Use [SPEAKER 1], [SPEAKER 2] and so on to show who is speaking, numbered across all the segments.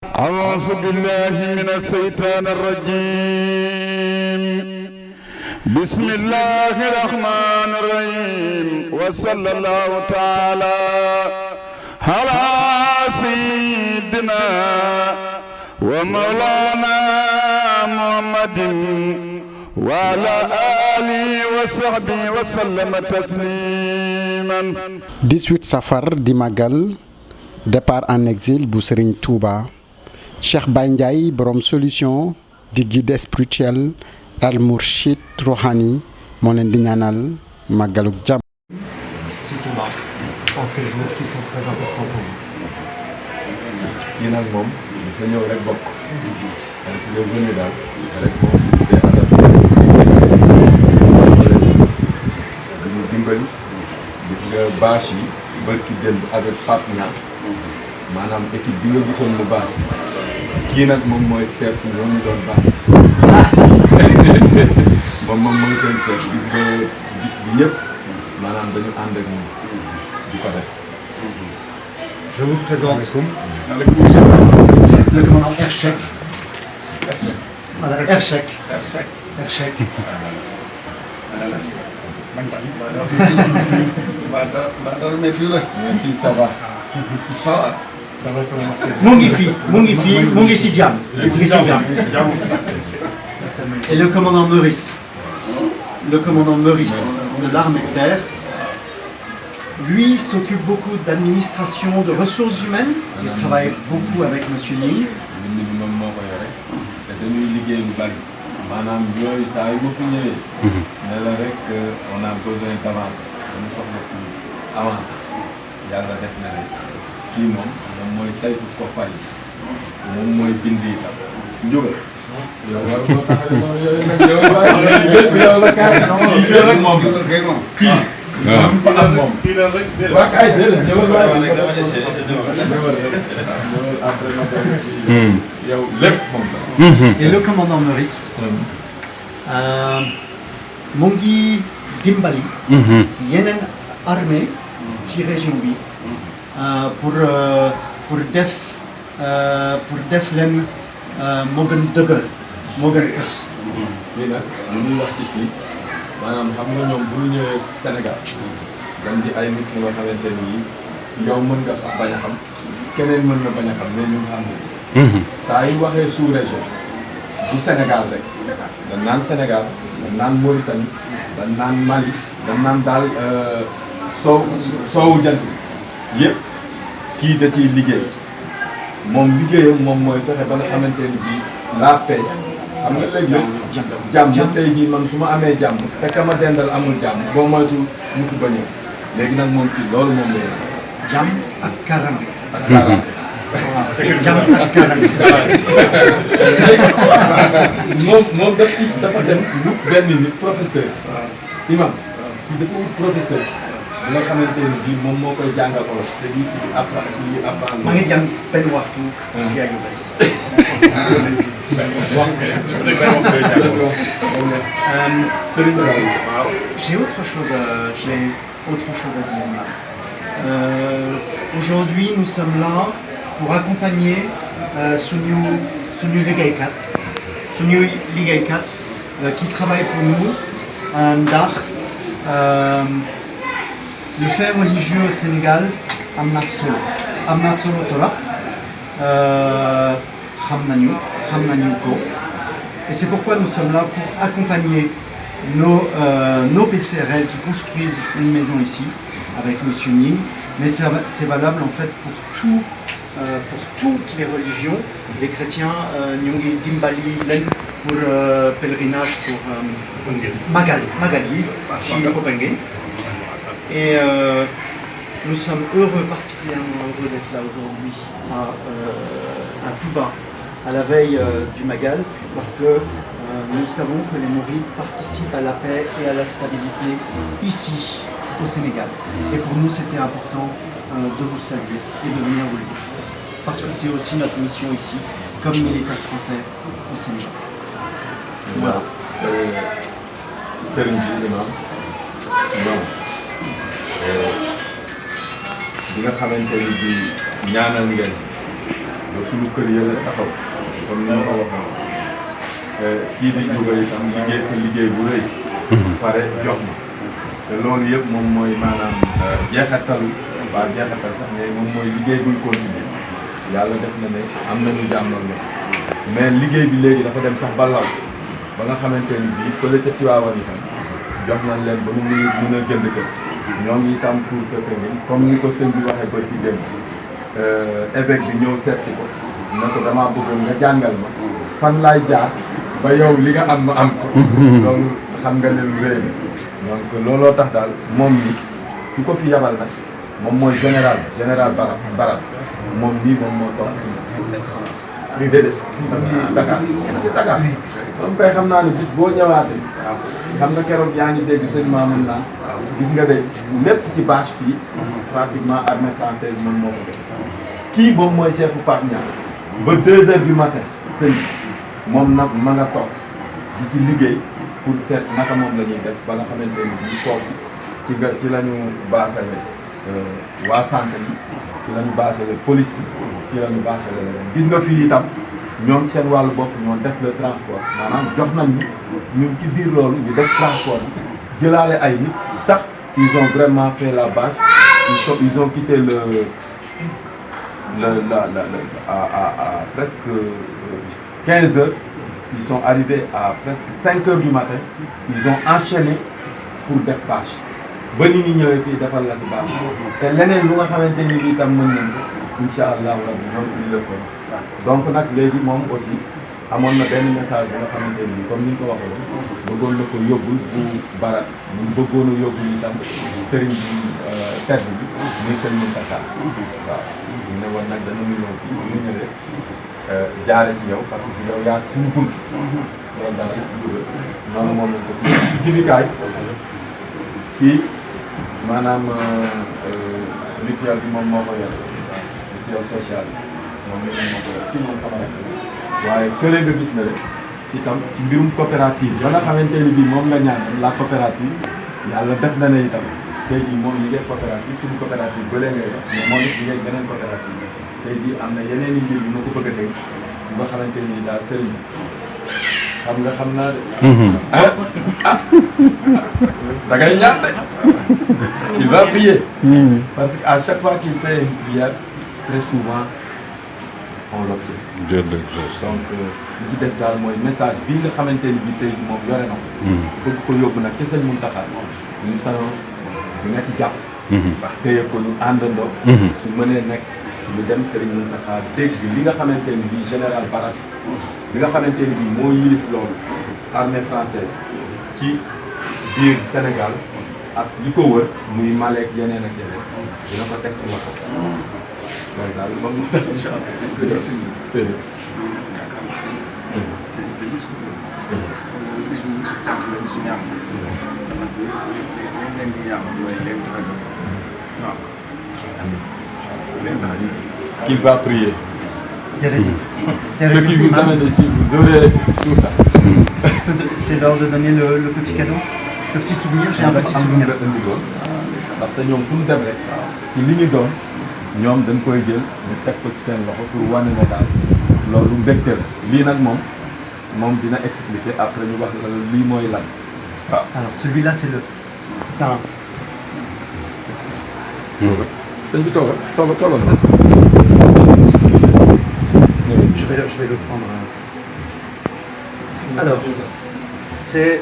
[SPEAKER 1] أعوذ بالله من الشيطان الرجيم بسم الله الرحمن الرحيم وصلى الله تعالى على سيدنا ومولانا محمد وعلى آله وصحبه وسلم تسليما
[SPEAKER 2] 18 safar di màggal départ en exil bu Serigne Touba Cheikh Baye Ndiaye borom solution di guide spirituel al Mourchid Rouhani moo leen di ñaanal màggaluk jàmm.
[SPEAKER 3] Si Touba en ces jours qui sont très importants pour vous.
[SPEAKER 4] kii nag moom dafa ñëw rek bokk. donc le venu daal rek moom c'est adapté. di ñu dimbali gis nga bâche yi barki démb avec Pape Niang maanaam équipe bi nga gisoon mu baas kii nag moom mooy chef ñoo ñu doon baas moom mooy seen chef gis nga bis bi yëpp maanaam dañu ànd ak ñun di ko def.
[SPEAKER 3] Je vous présente le commandant Erchek. Erchek.
[SPEAKER 4] Merci, ça va.
[SPEAKER 3] mu ngi si jàmm. Et le commandant Meurice de l'armée de terre, lui s'occupe beaucoup d'administration, de ressources humaines. Il travaille beaucoup avec monsieur Ning.
[SPEAKER 4] moom moo ko yore te dañuy liggéey lu bari maanaam yooyu saa yu ma fi ñëwee. ne la rek on a besoin d'avancer dañu soxla pour avancer yàlla def na ne kii moom mooy saytu koppar yi moom mooy bind itam njugal. yow war nga taxaw yooyu nag yow la kaay yow rek moom kii. waaw moom kii la rek waa kay déedéet ñëwal waaye rek dama yow lépp moom la.
[SPEAKER 3] Et le commandant Meurice mu ngi dimbali yeneen armée ci région bi pour def leen moo gën dëgër moo gën ës.
[SPEAKER 4] lii nag lu ñuy wax ci kii maanaam xam nga ñoom bu ñu ñëwee Sénégal dañ di ay nit ñoo xamante ni yow mën nga bañ a xam keneen mën na bañ a xam mais ñun xam nañu. saa yu waxee sous-région du Sénégal rek dañ naan Sénégal dañ naan Mauritanie dañ naan Mali dañ naan daal soowu jant bi yëpp kii da ciy liggéey moom liggéeyam moom mooy fexe ba nga xamante ni bii la paix xam nga léegi jàmm tey jii man su ma amee jàmm te ka ma dendal amul jàmm boo moytu musu ba ñëw léegi nag moom ci loolu moom la
[SPEAKER 3] jàmm ak karange.
[SPEAKER 4] moom dafa dem wut benn nit professeur. imam kii dafa wut professeur. bi nga xamante ni bii moom moo koy jàngal olof c'est lui qui apprend.
[SPEAKER 3] maa ngi jàng benn waxtu. si yaa ngi bés. J'ai autre chose à dire là. Aujourd'hui, nous sommes là pour accompagner suñu liggéeykat qui travaille pour nous ndax le fait religieux au Sénégal am na solo trop xam nañu ko. Et c'est pourquoi nous sommes là pour accompagner nos PCRL qui construisent une maison ici avec monsieur Ning, mais c'est valable en fait pour toutes les religions. Les chrétiens ñu ngi dimbali leen pour pèlerinage pour Magali ci Popenguine. Et nous sommes particulièrement heureux d'être là aujourd'hui à Touba, à la veille du Magal, parce que nous savons que les Mourides participent à la paix et à la stabilité ici, au Sénégal. Et pour nous, c'était important de vous saluer et de venir vous le dire. Parce que c'est aussi notre mission ici, comme militaire français au Sénégal. Voilà.
[SPEAKER 4] Serigne bi imam bon bi nga xamante ni bi ñaanal ngeen le suñu kër yële taxaw comme ni ma ko waxoon kii di Louga itam liggéey ko liggéey bu rëy. pare jox ma te loolu yëpp moom mooy maanaam jeexatalu waa jeexatal sax mais moom mooy liggéey buy continuer yàlla def na ne am nañu jàmmal ne mais liggéey bi léegi dafa dem sax ba law ba nga xamante ni bii fële ca Tiwaawan itam jox nañ leen ba mu mën a jënd kër ñoom itam pour que comme ni ko sëñ bi waxee ba ci démb évêque bi ñëw seet si ko ne ko damaa bëggoon nga jàngal ma fan laay jaar ba yow li nga am ma am ko loolu xam nga ne lu rëy donc looloo tax daal moom mi ki ko fi yabal nag moom mooy général Barat moom nii moom moo toog ci déedéet Dakar moom koy xam naa ne bis boo ñëwaatee xam nga keroog yaa ngi dégg sëñ Mamoun naan gis nga de lépp ci bâche fii pratiquement armée française moom moo ko def kii moom mooy chefu Pape Niang ba 2 heures du matin sëñ moom nag ma nga toog di ci liggéey pour seet naka moom la ñuy def ba nga xamante ni bii kooku ci la ñu baasale waa santé yi ci la ñu baasale police bi ci la ñu baasale leneen gis nga fii itam ñoom seen wàllu bopp ñoo def le transport maanaam jox nañ ñu ñun ci biir loolu ñu def transport bi jëlaale ay nit sax ils ont vraiment fait la bâche ils ont quitté à presque 15 heures. Ils sont arrivés à presque 5 heures du matin. Ils ont enchaîné pour def bâche ba nit ñi ñëwee fii defal la si bâche te leneen lu nga xamante ni bii tam mën nañ ko incha allahu rabbi ñoom il le fait donc nag léegi moom aussi amoon na benn message bi nga xamante ni bii comme ni ñu ko waxee bëggoon na ko yóbbul bu Barat ñu bëggoon a yóbbul itam sëriñ bi tedd bi muy sëriñ Mountakha waaw ñu ne woon nag danañu ñëw fii ñu ñëwee jaare ci yow parce que yow yaa suñu bunt loolu dara noonu moom lañ ko jibikaay fii maanaam mutuelle bi moom moo ko yor mutuelle sociale moom mi moo ko yor kii moom sama rek waaye kële nga gis na rek itam ci mbirum coopérative ba nga xamante ni bii moom nga ñaan la coopérative yàlla def na ne itam tey jii moom liggéey coopérative suñu coopérative ba léegi ngay wax mais moom it liggéey beneen coopérative tey jii am na yeneen i mbir yu ma ko bëgg a dégg nga xamante ni daal sëriñ xam nga xam naa de. da ngay ñaan de. il va prier. parce que à chaque fois qu'il fait une prière très souvent on l'observe. donc li ci def daal mooy message bii nga xamante ni bii tey jii moom yore na ko. bëgg ko yóbbu nag ci sëñ Mountakha ñu sañoon ñu nga ci jàpp. wax téye ko ñu àndandoo. su mënee nekk. ñu dem Serigne Mountakha dégg li nga xamante ni bii général Barat li nga xamante ni bii moo yilif loolu armée française ci biir Sénégal ak li ko wër muy Malek yeneen ak yeneen dina ko teg ci loxo loolu daal moom mu tax incha qu'il va prier. Ce qui vous amène ici, vous aurez tout ça.
[SPEAKER 3] C'est l'heure de donner le petit cadeau, le petit souvenir. J'ai un petit souvenir.
[SPEAKER 4] ndaxte ñoom fu ñu dem rek ci li ñu doon ñoom dañ koy jël ñu teg ko ci seen loxo pour wane ne daal loolu mbégte la lii nag moom dina expliquer après ñu wax la lii mooy lan waaw.
[SPEAKER 3] Alors celui-là c'est un.
[SPEAKER 4] sëñ bi toogal.
[SPEAKER 3] Je vais le prendre. Alors, c'est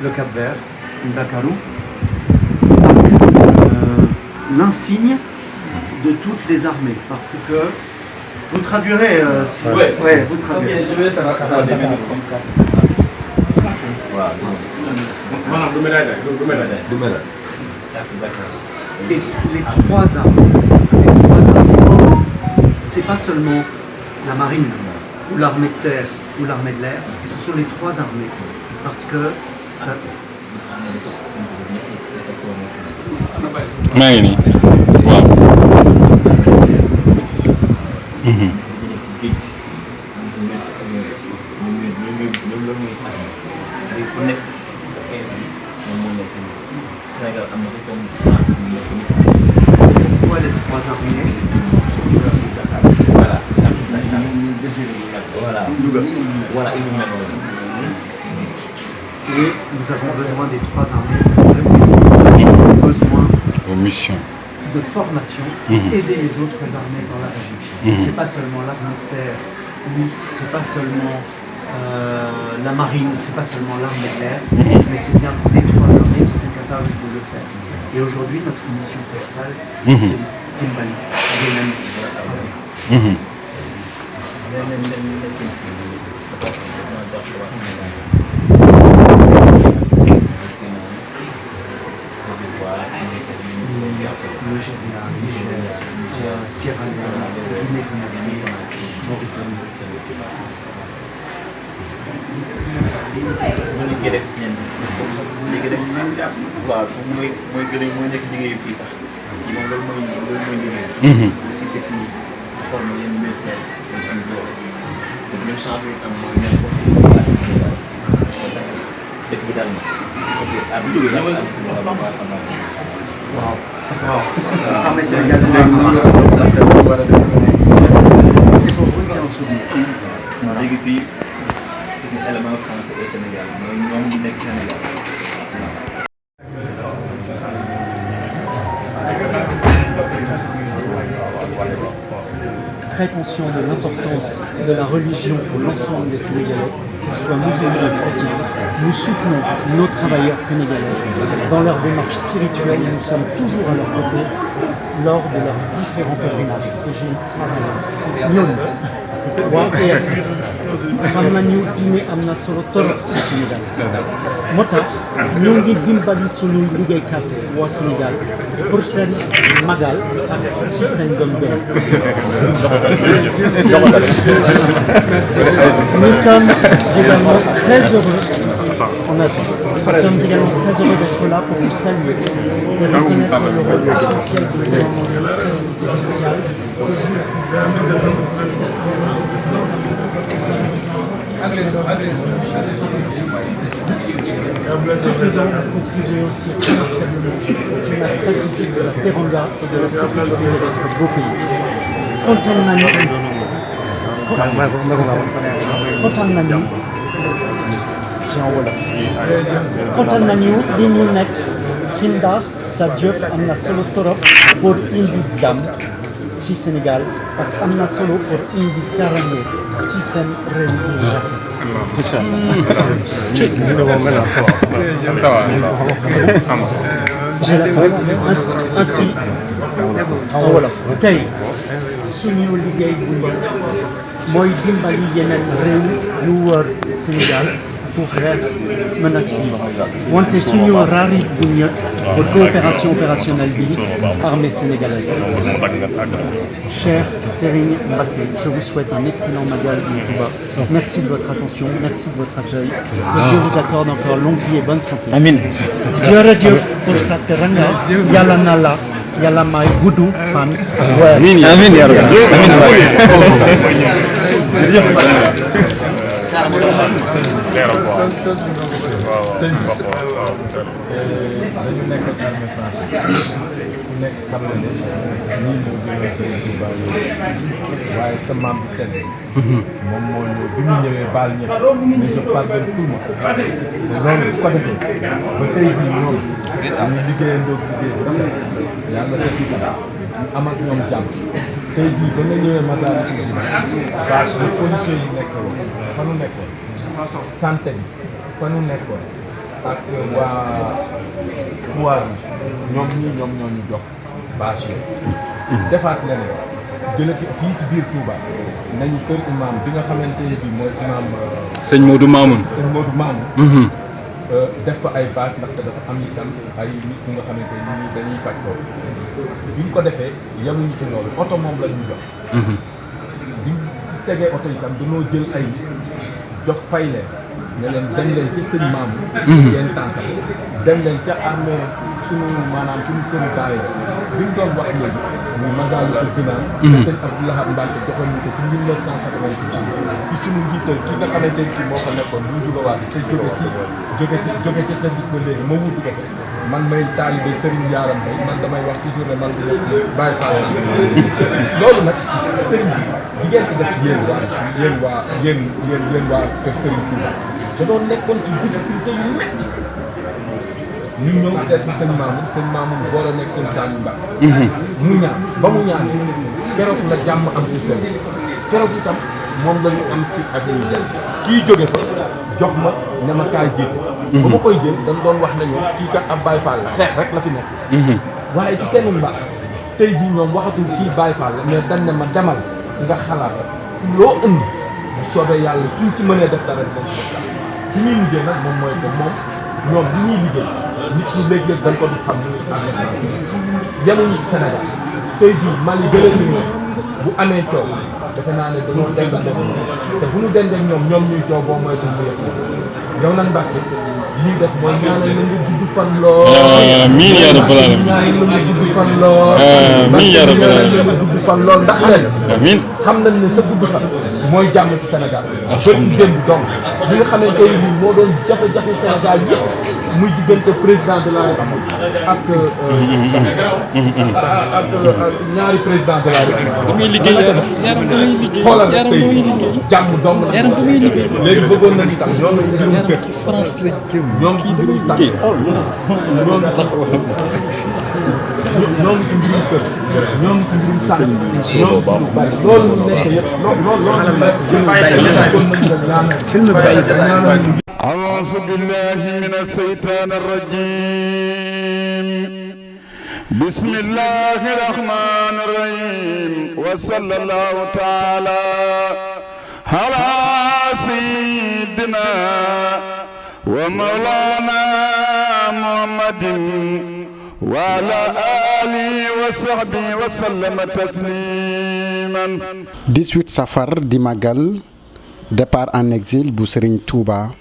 [SPEAKER 3] le Cap-Vert, Ndakaaru, l'insigne de toutes les armées, parce que vous traduirez. Si ouais, vous traduirez.
[SPEAKER 4] Je vais te raconter.
[SPEAKER 3] Les trois armées, c'est pas seulement la marine ou l'armée de terre ou l'armée de l'air, ce sont les trois armées parce que ça.
[SPEAKER 5] maa ngi nii waaw.
[SPEAKER 3] Pourquoi les trois armées? poser les mots.
[SPEAKER 5] Voilà. Voilà, il nous met.
[SPEAKER 3] Et nous avons besoin des trois armées pour répondre aux besoins
[SPEAKER 1] Aux missions.
[SPEAKER 3] de formation, aider les autres armées dans la région. C'est pas seulement l'armée de terre, ou c'est pas seulement la marine, ou c'est pas seulement l'armée de l'air, mais c'est bien les trois armées qui sont capables de le faire. Et aujourd'hui, notre mission principale, c'est Timbali. Le Nigeria, Sierra Leone, Guinée-Conakry, Mauritanie.
[SPEAKER 5] Ñu ngi def ci ñenn léegi rek waaw mooy gën a mooy nekk liggéeyu fii sax ci moom loolu mooy liggéey ci dëkk yi forme yenn militaire dañ am doole te même chance yi am mooy ñen ko dëkk bi daal na bu jógee ñëwal
[SPEAKER 3] waaw armée sénégalaise c'est pour vous, c'est un souvenir.
[SPEAKER 5] léegi fii élément français au Sénégal mooy ñoom ñu nekk Sénégal
[SPEAKER 3] Très conscient de l'importance de la religion pour l'ensemble des Sénégalais, qu'ils soient musulmans ou chrétiens, nous soutenons nos travailleurs sénégalais dans leur démarche spirituelle et nous sommes toujours à leur côté lors de leurs différents pèlerinages. Et j'ai une phrase à dire. waa EFS xam nañu diine am na solo torop ci Sénégal moo tax ñoo ngi dimbali suñuy liggéeykat waa Sénégal pour seen magal ak ci seen doom-doom. Nous sommes également très heureux. Nous sommes également très heureux d'être là pour vous saluer et reconnaître le rôle essentiel du gouvernement de la sécurité sociale que joue Ce faisant, vous contribuez aussi remarquablement au climat pacifique de la Teranga et de la sécurité de notre beau pays. kontaan nañu li ñu nekk fi ndax sa jëf am na solo torop pour indi jàmm ci Sénégal ak am na solo pour indi karange ci seen réew mi rafet. J'ai la fin. Ainsi, voilà. Tey suñu liggéey bu mooy dimbali yeneen réew yu wër Sénégal pour mën a suivre wante suñu raari bu ñu pour coopération opérationnelle bi armée sénégalaise. Cher Serigne Mbacké, je vous souhaite un excellent magal de Touba. Merci de votre attention, merci de votre accueil. Que Dieu vous accorde encore longue vie et bonne santé. Amin. Jërëjëf pour sa teranga. Yàlla na la Yàlla may gudd fan ak wér. Amin ya rabbi.
[SPEAKER 4] dañu nekk ak armée française ku nekk xam na ne ñii moo jëlee seen Touba waaye sa maam bi tedd moom moo ñëw bi ñu ñëwee baal ñëpp mais je pardonne tout le monde te loolu su ko defee ba tey jii ñoom ñu liggéeyandoo liggéey bu rafet yàlla def ci dara ñu am ak ñoom jàmm tey jii ba nga ñëwee Massalikul Jinaan bâche yi policiers yi nekkoon fa nu nekkoon santé bi fa nu nekkoon ak waa ñoom ñoo ñu jox bâche yi defaat na ne jëlati fii ci biir Touba nañu kër imam bi nga xamante ne bii mooy imam
[SPEAKER 1] sëñ Modou Mamoun.
[SPEAKER 4] def ko ay bâche ndaxte dafa am itam ay nit ñi nga xamante ni dañuy faj foofu bi ñu ko defee yemuñu ci loolu oto moom la ñu jox bi ñu tegee oto itam dañoo jël ay jox fay leen ne leen dem leen ci sëñ maamu ngeen tànkal dem leen ca armée suñu maanaam suñu këru taay bi ñu doon wax léegi muy Massalikul Jinaan sëñ Abdou Lahad Mbacké joxoon ñu ko ci 1986 ci suñu njiital ki nga xamante ni moo fa nekkoon bu ñu jógewaat te jóge ci service ba léegi moo wutu ko
[SPEAKER 6] man may taalibe Serigne Yaaram Bay man damay wax toujours ne man Baye Fall loolu nag Serigne bi ngeen ci def yéen waa kër Serigne Touba da doon nekkoon ci difficulté yu métti ñu ñëw seet si sëñ Mamoun boole nekk seen taalibe Mbàkke mu ñaan ba mu ñaan keroog la jàmm am ci seen keroog itam moom la ñu am ci ak ñuy jël kii jóge fa jox ma ne ma kaay jiite ba ma koy jël dañ doon wax nañu kii kat ab Baye Fall la xeex rek la fi nekk waaye ci seen mbaax tey jii ñoom waxatul kii Baye Fall la mais dañ ne ma demal nga xalaat loo indi bu soobee yàlla suñ ci mënee def dara moom ci ñuy liggéey nag moom mooy que moom ñoom bi ñuy liggéey nit ñi léeg-léeg dañ ko di xam ni yemuñu ci Sénégal tey jii Mali gëlee ñu bu amee coow defe naa ne dañoo dend ak te bu ñu dend ak ñoom ñuy coow boo moytu mu yegg yow nag Mbacke lii def mooy ñaanal la nga gudd fan lool.
[SPEAKER 1] amiin yaa rabbal aalamiin.
[SPEAKER 6] ñaanal la nga gudd fan lool.
[SPEAKER 1] amiin yaa rabbal aalamiin.
[SPEAKER 6] ñaanal la nga gudd fan lool ndax ren.
[SPEAKER 1] amiin
[SPEAKER 6] xam nañ ne sa gudd fan mooy jàmm ci Sénégal. bëri démb donc li nga xamante ne nii moo doon jafe-jafe Sénégal yëpp muy diggante président de la République ak ñaari président de la République.
[SPEAKER 1] damay liggéey yaram damay liggéey.
[SPEAKER 6] xoolal rek tey jàmm dong la.
[SPEAKER 1] yaram damay liggéey.
[SPEAKER 6] léegi bëggoon nañu tam ñoo ngi mbirum kër.
[SPEAKER 1] France la jëm.
[SPEAKER 6] ñoo ngi ci mbirum sànq. ñoo ngi ci mbirum kër. ñoo ngi ci mbirum sànq. ñoo ngi ci bari loolu mu nekk yëpp loolu
[SPEAKER 7] أعوذ بالله من الشيطان الرجيم بسم الله الرحمن الرحيم وصلى الله تعالى على سيدنا ومولانا محمد وعلى آله وصحبه وسلم تسليما
[SPEAKER 2] 18 safar di màggal départ en exil bu Serigne Touba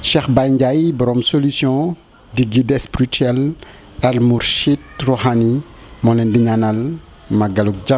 [SPEAKER 2] Cheikh Baye Ndiaye borom solution di guide spirituel Al Mourchid Rouhani moo leen di ñaanal màggaluk jàmm